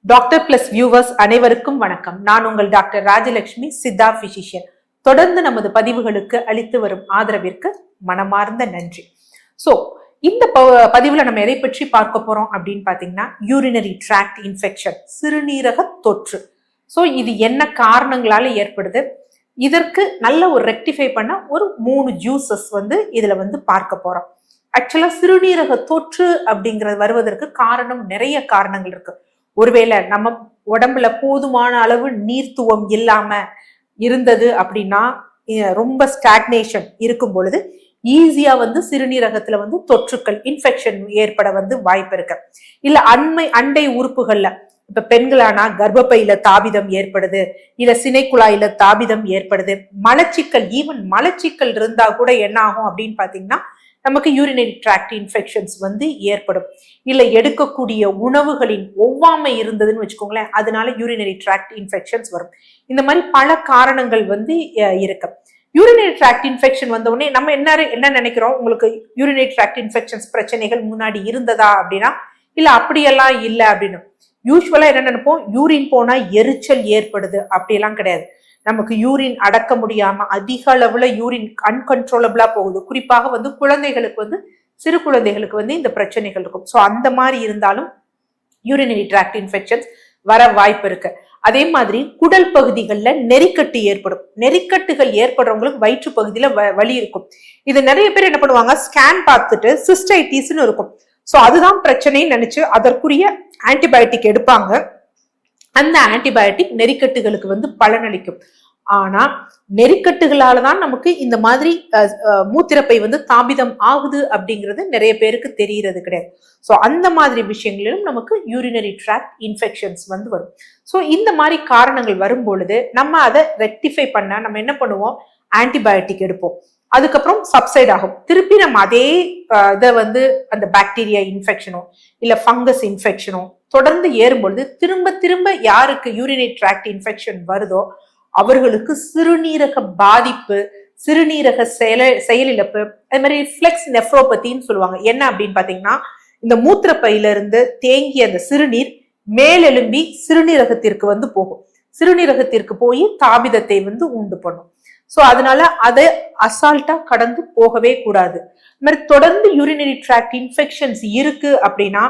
Doctor plus viewers அனைவருக்கும் வணக்கம். நான் உங்கள் டாக்டர் ராஜலட்சுமி, சித்தா பிசிஷியன். தொடர்ந்து நமது பதிவுகளுக்கு அளித்து வரும் ஆதரவிற்கு மனமார்ந்த நன்றி. சோ இந்த பதிவுல நம்ம எதை பற்றி பார்க்க போறோம் அப்படின்னு பாத்தீங்கன்னா, யூரினரி ட்ராக்ட் இன்ஃபெக்ஷன், சிறுநீரக தொற்று. சோ இது என்ன காரணங்களால ஏற்படுது, இதற்கு நல்ல ஒரு ரெக்டிஃபை பண்ண ஒரு 3 ஜூசஸ் இதுல பார்க்க போறோம். ஆக்சுவலா சிறுநீரக தொற்று அப்படிங்கிறது வருவதற்கு காரணம், நிறைய காரணங்கள் இருக்கு. ஒருவேளை நம்ம உடம்புல போதுமான அளவு நீர்த்துவம் இல்லாம இருந்தது அப்படின்னா, ரொம்ப ஸ்டாக்னேஷன் இருக்கும் பொழுது ஈஸியா சிறுநீரகத்துல தொற்றுக்கள், இன்ஃபெக்ஷன் ஏற்பட வாய்ப்பு இருக்கு. இல்ல அண்டை உறுப்புகள்ல, இப்ப பெண்களானா கர்ப்பப்பையில தாபிதம் ஏற்படுது, இல்ல சினைக்குழாயில தாபிதம் ஏற்படுது, மலச்சிக்கல், ஈவன் மலச்சிக்கல் இருந்தா கூட என்ன ஆகும் அப்படின்னு பாத்தீங்கன்னா, நமக்கு யூரினரி ட்ராக்ட் இன்ஃபெக்ஷன்ஸ் ஏற்படும். இல்ல எடுக்கக்கூடிய உணவுகளின் ஒவ்வாமை இருந்ததுன்னு வச்சுக்கோங்களேன், அதனால யூரினரி ட்ராக்ட் இன்ஃபெக்ஷன்ஸ் வரும். இந்த மாதிரி பல காரணங்கள் இருக்கு. யூரினரி ட்ராக்ட் இன்ஃபெக்ஷன் வந்த உடனே நம்ம என்ன நினைக்கிறோம், உங்களுக்கு யூரினரி ட்ராக்ட் இன்ஃபெக்ஷன்ஸ் பிரச்சனைகள் முன்னாடி இருந்ததா அப்படின்னா, இல்ல அப்படியெல்லாம் இல்லை அப்படின்னு. யூஸ்வலா என்ன நினைப்போம், யூரின் போனா எரிச்சல் ஏற்படுது, அப்படியெல்லாம் கிடையாது. நமக்கு யூரின் அடக்க முடியாம அதிக அளவுல யூரின் அன்கன்ட்ரோலபிளா போகுது. குறிப்பாக குழந்தைகளுக்கு சிறு குழந்தைகளுக்கு இந்த பிரச்சனைகள் இருக்கும். ஸோ அந்த மாதிரி இருந்தாலும் யூரினரி ட்ராக்ட் இன்ஃபெக்ஷன்ஸ் வர வாய்ப்பு இருக்கு. அதே மாதிரி குடல் பகுதிகளில் நெறிக்கட்டு ஏற்படும். நெறிக்கட்டுகள் ஏற்படுறவங்களுக்கு வயிற்று பகுதியில வலி இருக்கும். இது நிறைய பேர் என்ன பண்ணுவாங்க, ஸ்கேன் பார்த்துட்டு சிஸ்டைட்டிஸ்ன்னு இருக்கும். ஸோ அதுதான் பிரச்சனைன்னு நினைச்சு அதற்குரிய ஆன்டிபயோட்டிக் எடுப்பாங்க. அந்த ஆன்டிபயோட்டிக் நெறிக்கட்டுகளுக்கு பலனளிக்கும். ஆனா நெறிக்கட்டுகளாலதான் நமக்கு இந்த மாதிரி மூத்திரப்பை தாபிதம் ஆகுது அப்படிங்கிறது நிறைய பேருக்கு தெரியறது கிடையாது. ஸோ அந்த மாதிரி விஷயங்களிலும் நமக்கு யூரினரி ட்ராக்ட் இன்ஃபெக்ஷன்ஸ் வரும். ஸோ இந்த மாதிரி காரணங்கள் வரும் பொழுது நம்ம அதை ரெக்டிஃபை பண்ண நம்ம என்ன பண்ணுவோம், ஆன்டிபயோட்டிக் எடுப்போம். அதுக்கப்புறம் சப்சைட் ஆகும். திருப்பி நம்ம அதே இதை அந்த பாக்டீரியா இன்ஃபெக்ஷனோ இல்ல ஃபங்கஸ் இன்ஃபெக்ஷனோ தொடர்ந்து ஏறும்பொழுது திரும்ப திரும்ப யாருக்கு யூரினரி ட்ராக்ட் இன்ஃபெக்ஷன் வருதோ அவர்களுக்கு சிறுநீரக பாதிப்பு, சிறுநீரக செயலிழப்பு, அது மாதிரி ரிஃப்ளெக்ஸ் நெஃப்ரோபதின்னு சொல்லுவாங்க. என்ன அப்படின்னு பாத்தீங்கன்னா, இந்த மூத்திரப்பையில இருந்து தேங்கிய அந்த சிறுநீர் மேலெலும்பி சிறுநீரகத்திற்கு போகும். சிறுநீரகத்திற்கு போய் தாபிதத்தை உண்டு பண்ணும். சோ அதனால அதை அசால்ட்டா கடந்து போகவே கூடாது. அது மாதிரி தொடர்ந்து யூரினரி ட்ராக்ட் இன்ஃபெக்ஷன்ஸ் இருக்கு அப்படின்னா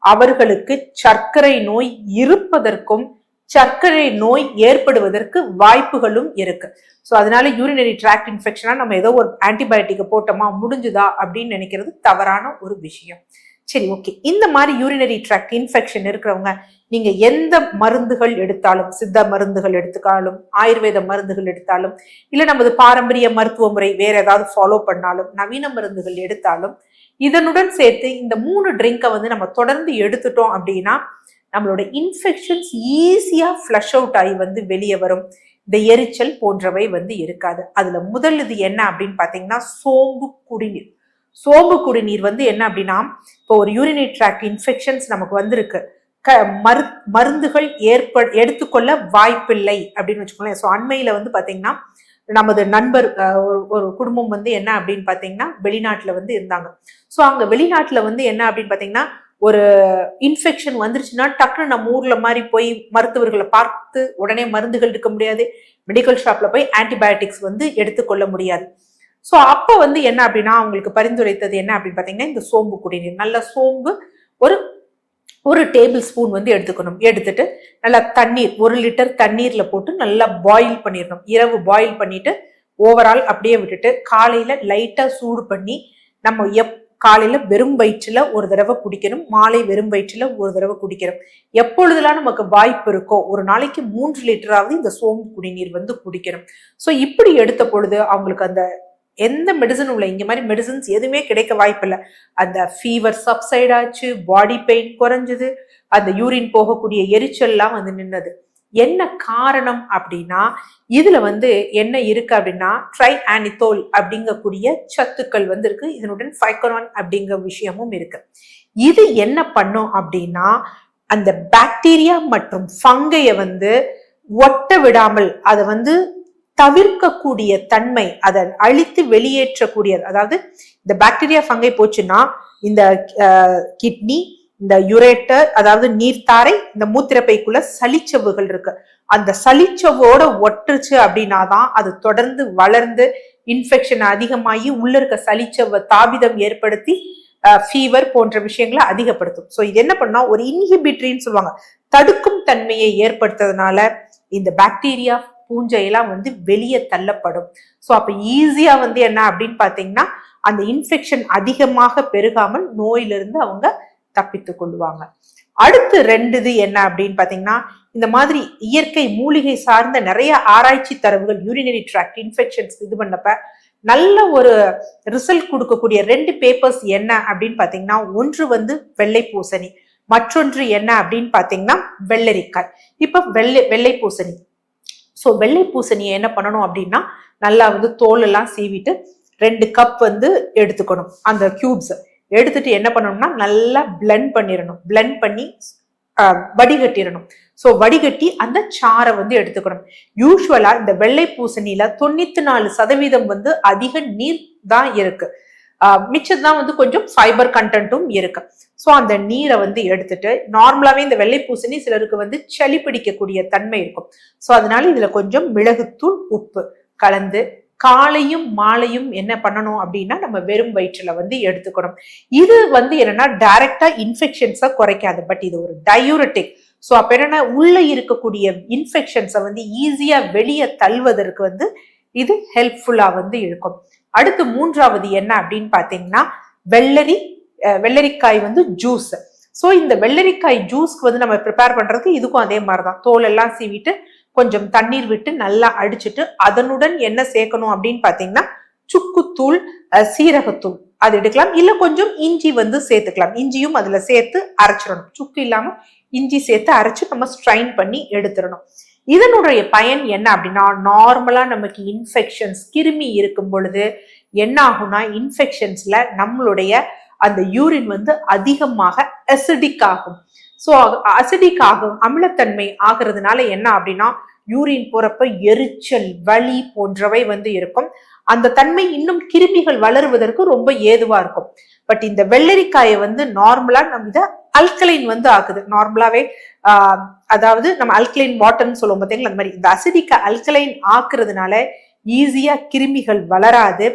அவர்களுக்கு சர்க்கரை நோய் இருப்பதற்கும் சர்க்கரை நோய் ஏற்படுவதற்கு வாய்ப்புகளும் இருக்கு. ஸோ அதனால யூரினரி ட்ராக்ட் இன்ஃபெக்ஷனா நம்ம ஏதோ ஒரு ஆன்டிபயோட்டிக்கை போட்டோமா முடிஞ்சுதா அப்படின்னு நினைக்கிறது தவறான ஒரு விஷயம். சரி, ஓகே. இந்த மாதிரி யூரினரி ட்ராக்ட் இன்ஃபெக்ஷன் இருக்கிறவங்க நீங்க எந்த மருந்துகள் எடுத்தாலும், சித்த மருந்துகள் எடுத்துக்காலும், ஆயுர்வேத மருந்துகள் எடுத்தாலும், இல்ல நமது பாரம்பரிய மருத்துவ முறை வேற ஏதாவது ஃபாலோ பண்ணாலும், நவீன மருந்துகள் எடுத்தாலும், இதனுடன் சேர்த்து இந்த 3 ட்ரிங்கை நம்ம தொடர்ந்து எடுத்துட்டோம் அப்படின்னா நம்மளோட இன்ஃபெக்ஷன்ஸ் ஈஸியா ஃப்ளஷ் அவுட் ஆகி வெளியே வரும். இந்த எரிச்சல் போன்றவை இருக்காது. அதுல முதல் இது என்ன அப்படின்னு பாத்தீங்கன்னா, சோம்பு குடிநீர். சோம்பு குடிநீர் என்ன அப்படின்னா, இப்போ ஒரு யூரினரி ட்ராக்ட் இன்ஃபெக்ஷன்ஸ் நமக்கு வந்திருக்கு, மருந்துகள் எடுத்துக்கொள்ள வாய்ப்பில்லை அப்படின்னு வச்சுக்கோங்களேன். ஸோ அண்மையில பாத்தீங்கன்னா நமது நண்பர் ஒரு குடும்பம் என்ன அப்படின்னு பாத்தீங்கன்னா வெளிநாட்டுல இருந்தாங்க. ஸோ அங்க வெளிநாட்டுல என்ன அப்படின்னு பாத்தீங்கன்னா, ஒரு இன்ஃபெக்ஷன் வந்துருச்சுன்னா டக்குன்னு நம்ம ஊர்ல மாதிரி போய் மருத்துவர்களை பார்த்து உடனே மருந்துகள் எடுக்க முடியாது, மெடிக்கல் ஷாப்ல போய் ஆன்டிபயோட்டிக்ஸ் எடுத்துக்கொள்ள முடியாது. ஸோ அப்ப என்ன அப்படின்னா அவங்களுக்கு பரிந்துரைத்தது என்ன அப்படின்னு பாத்தீங்கன்னா, இந்த சோம்பு குடிநீர். நல்ல சோம்பு ஒரு டேபிள் ஸ்பூன் எடுத்துக்கணும். எடுத்துட்டு நல்லா தண்ணீர், 1 லிட்டர் தண்ணீர்ல போட்டு நல்லா பாயில் பண்ணிடணும். இரவு பாயில் பண்ணிட்டு ஓவரால் அப்படியே விட்டுட்டு காலையில லைட்டா சூடு பண்ணி நம்ம காலையில வெறும் வயிற்றுல ஒரு தடவை குடிக்கணும், மாலை வெறும் வயிற்றுல ஒரு தடவை குடிக்கணும். எப்பொழுதெல்லாம் நமக்கு வாய்ப்பு இருக்கோ ஒரு நாளைக்கு 3 லிட்டராவது இந்த சோம்பு குடிநீர் குடிக்கணும். ஸோ இப்படி எடுத்த பொழுது அவங்களுக்கு அந்த எந்த மெடிசனும் இல்லை, இங்க மாதிரி மெடிசன்ஸ் எதுவுமே கிடைக்க வாய்ப்பு இல்லை. அந்த ஃபீவர் சப்சைட் ஆச்சு, பாடி பெயின் குறைஞ்சது, அந்த யூரின் போகக்கூடிய எரிச்சல்லாம் நின்னது. என்ன காரணம் அப்படின்னா, இதுல என்ன இருக்கு அப்படின்னா ட்ரைஆனிதோல் அப்படிங்கக்கூடிய சத்துக்கள் இருக்கு. இதனுடன் ஃபைக்கோனான் அப்படிங்கிற விஷயமும் இருக்கு. இது என்ன பண்ணும் அப்படின்னா அந்த பாக்டீரியா மற்றும் ஃபங்கைய ஒட்ட விடாமல் அதை தவிர்க்கக்கூடிய தன்மை, அதை அழித்து வெளியேற்றக்கூடியது. அதாவது இந்த பாக்டீரியா ஃபங்கை போச்சுன்னா இந்த கிட்னி, இந்த யுரேட்டர், அதாவது நீர்த்தாரை, இந்த மூத்திரப்பைக்குள்ள சளிச்சவுகள் இருக்கு. அந்த சளிச்சவோட ஒட்டுச்சு அப்படின்னாதான் அது தொடர்ந்து வளர்ந்து இன்ஃபெக்ஷன் அதிகமாகி உள்ள இருக்க சளிச்சவ தாபிதம் ஏற்படுத்தி ஃபீவர் போன்ற விஷயங்களை அதிகப்படுத்தும். ஸோ இது என்ன பண்ணா ஒரு இன்ஹிபிட்ரின்னு சொல்லுவாங்க, தடுக்கும் தன்மையை ஏற்படுத்துறதுனால இந்த பாக்டீரியா பூஞ்சையெல்லாம் வெளியே தள்ளப்படும். ஸோ அப்ப ஈஸியா என்ன அப்படின்னு பாத்தீங்கன்னா அந்த இன்ஃபெக்ஷன் அதிகமாக பெருகாமல் நோயிலிருந்து அவங்க தப்பித்துக் கொள்வாங்க. அடுத்து ரெண்டுது என்ன அப்படின்னு பாத்தீங்கன்னா, இந்த மாதிரி இயற்கை மூலிகை சார்ந்த நிறைய ஆராய்ச்சி தரவுகள் யூரினரி ட்ராக்ட் இன்ஃபெக்ஷன்ஸ் இது பண்ணப்ப நல்ல ஒரு ரிசல்ட் கொடுக்கக்கூடிய 2 பேப்பர்ஸ் என்ன அப்படின்னு பாத்தீங்கன்னா, ஒன்று வெள்ளை பூசணி, மற்றொன்று என்ன அப்படின்னு பாத்தீங்கன்னா வெள்ளரிக்காய். இப்ப வெள்ளை பூசணி. ஸோ வெள்ளை பூசணியை என்ன பண்ணணும் அப்படின்னா, நல்லா தோல் எல்லாம் சீவிட்டு 2 கப் எடுத்துக்கணும். அந்த கியூப்ஸ் எடுத்துட்டு என்ன பண்ணணும்னா நல்லா பிளெண்ட் பண்ணிடணும். பிளெண்ட் பண்ணி வடிகட்டிடணும். ஸோ வடிகட்டி அந்த சாரை எடுத்துக்கணும். யூஸ்வலா இந்த வெள்ளை பூசணியில 94% அதிக நீர் தான் இருக்கு. மிச்சம்தான் கொஞ்சம் ஃபைபர் கண்டென்ட்டும் இருக்கு. ஸோ அந்த நீரை எடுத்துட்டு, நார்மலாவே இந்த வெள்ளை பூசணி சிலருக்கு சளி பிடிக்கக்கூடிய தன்மை இருக்கும். ஸோ அதனால இதுல கொஞ்சம் மிளகுத்தூள், உப்பு கலந்து காலையும் மாலையும் என்ன பண்ணணும் அப்படின்னா நம்ம வெறும் வயிற்றுல எடுத்துக்கணும். இது என்னன்னா டைரக்டா இன்ஃபெக்ஷன்ஸை குறைக்காது, பட் இது ஒரு டயூரிட்டிக். ஸோ அப்ப என்னன்னா உள்ள இருக்கக்கூடிய இன்ஃபெக்ஷன்ஸை ஈஸியா வெளியே தள்ளுவதற்கு இது ஹெல்ப்ஃபுல்லா இருக்கும். அடுத்து மூன்றாவது என்ன அப்படின்னு பாத்தீங்கன்னா வெள்ளரிக்காய் ஜூஸ். ஸோ இந்த வெள்ளரிக்காய் ஜூஸ்க்கு நம்ம ப்ரிப்பேர் பண்றதுக்கு இதுக்கும் அதே மாதிரிதான், தோல் எல்லாம் சீவிட்டு கொஞ்சம் தண்ணீர் விட்டு நல்லா அடிச்சுட்டு அதனுடன் என்ன சேர்க்கணும் அப்படின்னு பாத்தீங்கன்னா சுக்குத்தூள், சீரகத்தூள் அது எடுக்கலாம். இல்ல கொஞ்சம் இஞ்சி சேர்த்துக்கலாம். இஞ்சியும் அதுல சேர்த்து அரைச்சிடணும். சுக்கு இல்லாம இஞ்சி சேர்த்து அரைச்சு நம்ம ஸ்ட்ரைன் பண்ணி எடுத்துடணும். இதனுடைய பயன் என்ன அப்படின்னா, நார்மலா நமக்கு இன்ஃபெக்ஷன்ஸ் கிருமி இருக்கும் பொழுது என்ன ஆகும்னா, இன்ஃபெக்ஷன்ஸ்ல நம்மளுடைய அந்த யூரின் அதிகமாக அசிடிக் ஆகும். ஸோ அசிடிக் ஆகும், அமிலத்தன்மை ஆகிறதுனால என்ன அப்படின்னா யூரின் போறப்ப எரிச்சல், வலி போன்றவை இருக்கும். அந்த தன்மை இன்னும் கிருமிகள் வளருவதற்கு ரொம்ப ஏதுவா இருக்கும். பட் இந்த வெள்ளரிக்காயை நார்மலா நம்ம இதை அல்கலைன் ஆகுது. நார்மலாவே அதாவது நம்ம அல்கலைன் வாட்டர்ன்னு சொல்லுவோம் பார்த்தீங்களா, அந்த மாதிரி இந்த அசிடிக்க அல்கலைன் ஆக்குறதுனால ஈஸியா கிருமிகள் வளராது.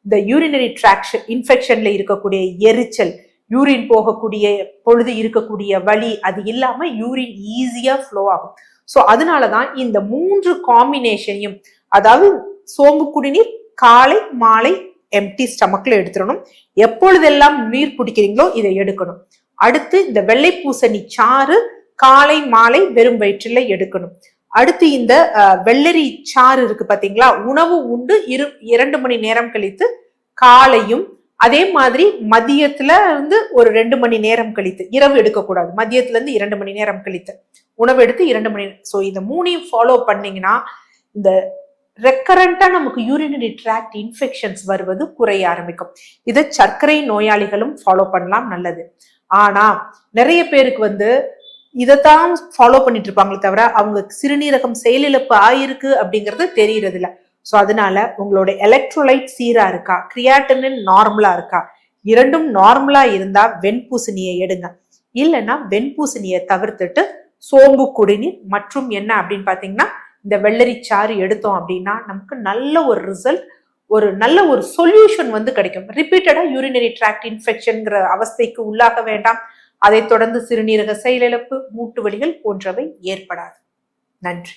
இந்த யூரினரி ட்ராக்ஷன் இன்ஃபெக்ஷன்ல இருக்கக்கூடிய எரிச்சல், யூரின் போகக்கூடிய பொழுது இருக்கக்கூடிய வலி, அது இல்லாம யூரின் ஈஸியா ஃப்ளோ ஆகும். ஸோ அதனாலதான் இந்த 3 காம்பினேஷனையும், அதாவது சோம்பு குடிநீர் காலை மாலை எம்டி ஸ்டமக்ல எடுத்துடணும். எப்பொழுதெல்லாம் நீர் குடிக்கிறீங்களோ இதை எடுக்கணும். அடுத்து இந்த வெள்ளை பூசணி சாறு காலை மாலை வெறும் வயிற்றுல எடுக்கணும். அடுத்து இந்த வெள்ளரி சாறு இருக்கு பாத்தீங்களா, உணவு உண்டு 2 மணி நேரம் கழித்து காலையும், அதே மாதிரி மதியத்துல ஒரு 2 மணி நேரம் கழித்து, இரவு எடுக்கக்கூடாது, மதியத்துல இருந்து 2 மணி நேரம் கழித்து உணவு எடுத்து 2 மணி நேரம். ஸோ இந்த 3ஐயும் ஃபாலோ பண்ணீங்கன்னா இந்த ரெக்கரண்டா நமக்கு யூரினரி ட்ராக்ட் இன்ஃபெக்ஷன்ஸ் வருவது குறைய ஆரம்பிக்கும். இதை சர்க்கரை நோயாளிகளும் ஃபாலோ பண்ணலாம், நல்லது. ஆனா நிறைய பேருக்கு இதைத்தான் ஃபாலோ பண்ணிட்டு இருப்பாங்களே தவிர அவங்களுக்கு சிறுநீரகம் செயலிழப்பு ஆயிருக்கு அப்படிங்கிறது தெரியறது இல்லை. ஸோ அதனால உங்களோட எலக்ட்ரோலைட் சீரா இருக்கா, கிரியாட்டினின் நார்மலா இருக்கா, இரண்டும் நார்மலா இருந்தா வெண்பூசணியை எடுங்க. இல்லைன்னா வெண்பூசணியை தவிர்த்துட்டு சோம்பு குடிநீர் மற்றும் என்ன அப்படின்னு பாத்தீங்கன்னா இந்த வெள்ளரி சாறு எடுத்தோம் அப்படின்னா நமக்கு நல்ல ஒரு ரிசல்ட், ஒரு நல்ல ஒரு சொல்யூஷன் கிடைக்கும். ரிப்பீட்டடா யூரினரி ட்ராக்ட் இன்ஃபெக்ஷன்ங்கிற அவஸ்தைக்கு உள்ளாக வேண்டாம். அதை தொடர்ந்து சிறுநீரக செயலிழப்பு, மூட்டு வலிகள் போன்றவை ஏற்படாது. நன்றி.